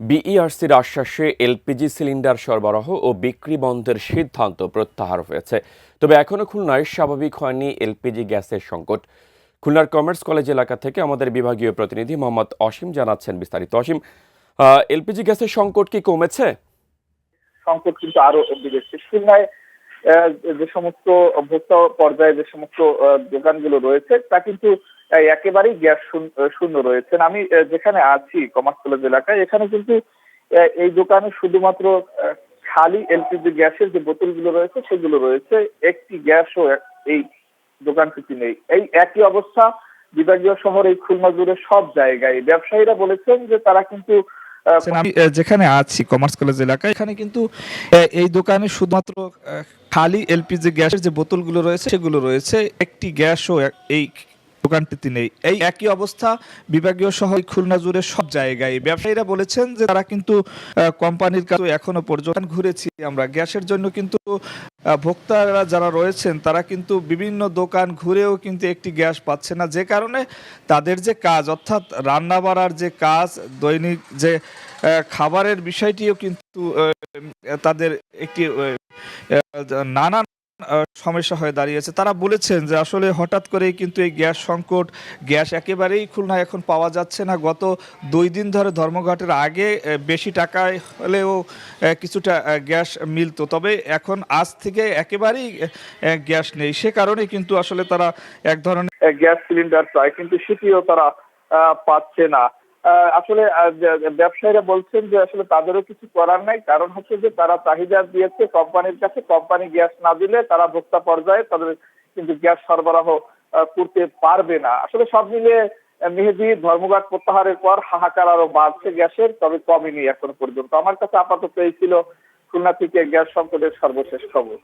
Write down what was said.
বিইআরসির আশ্বাসে LPG cylinder সরবরাহ ও বিক্রি বন্ধের সিদ্ধান্ত প্রত্যাহার হয়েছে। তবে এখনো খুলনায় স্বাভাবিক হয়নি এলপিজি গ্যাসের সংকট। খুলনার কমার্স কলেজ এলাকা থেকে আমাদের বিভাগীয় প্রতিনিধি মোহাম্মদ অসীম জানাচ্ছেন বিস্তারিত। অসীম, এলপিজি গ্যাসের সংকট কি কমেছে? সংকট কিন্তু আরো বেড়েছে। খুলনায় যে সমস্ত ভোক্তা পর্যায়ে যে সমস্ত দোকানগুলো রয়েছে তা কিন্তু একেবারেই গ্যাস শূন্য রয়েছে। আমি যেখানে আছি কমার্স কলেজ এলাকায়, এখানে কিন্তু এই দোকানে শুধুমাত্র খালি এলপিজি গ্যাসের যে বোতলগুলো রয়েছে সেগুলো রয়েছে, একটি গ্যাসও এই দোকানটিতে নেই। এই একই অবস্থা বিভাগীয় শহর এই খুলনা জুড়ে সব জায়গায়। ব্যবসায়ীরা বলেছেন যে তারা কিন্তু আমি যেখানে আছি কমার্স কলেজ এলাকায়, এখানে কিন্তু এই দোকানে শুধুমাত্র খালি এলপিজি গ্যাসের যে বোতলগুলো রয়েছে সেগুলো রয়েছে, একটি গ্যাসও এই দোকানটিতে নেই। এই একই অবস্থা বিভাগীয় শহর খুলনা জুড়ে সব জায়গায়। ব্যবসায়ীরা বলেছেন যে তারা কিন্তু কোম্পানির কাছে এখনো পর্যন্ত ঘুরেছি আমরা গ্যাসের জন্য, কিন্তু ভোক্তারা যারা রয়েছেন তারা কিন্তু বিভিন্ন দোকান ঘুরেও কিন্তু একটি গ্যাস পাচ্ছে না, যে কারণে তাদের যে কাজ অর্থাৎ রান্না বাড়ার যে কাজ, দৈনিক যে খাবারের বিষয়টিও কিন্তু তাদের একটি নানান সমস্যা হয়ে দাঁড়িয়েছে। তারা বলেছেন যে আসলে হঠাৎ করেই কিন্তু এই গ্যাস সংকট, গ্যাস একেবারেই খুলনায় এখন পাওয়া যাচ্ছে না। গত 2 দিন ধরে ধর্মঘটের আগে বেশি টাকায় হলেও কিছুটা গ্যাস মিলতো, তবে এখন আজ থেকে একেবারেই গ্যাস নেই। সে কারণে কিন্তু আসলে তারা এক ধরনের গ্যাস সিলিন্ডার চায়, কিন্তু সেটিও তারা পাচ্ছে না। আসলে ব্যবসায়ীরা বলছেন যে আসলে তাদেরও কিছু করার নাই, কারণ হচ্ছে যে তারা চাহিদা দিয়েছে কোম্পানির কাছে, কোম্পানি গ্যাস না দিলে তারা ভোক্তা পর্যায়ে তাদের কিন্তু গ্যাস সরবরাহ করতে পারবে না। আসলে সব মিলিয়ে মেহেদী ধর্মঘট প্রত্যাহারের পর হাহাকার আরো বাড়ছে গ্যাসের, তবে কমেনি এখন পর্যন্ত। আমার কাছে আপাতত এই ছিল খুলনা থেকে গ্যাস সংকটের সর্বশেষ খবর।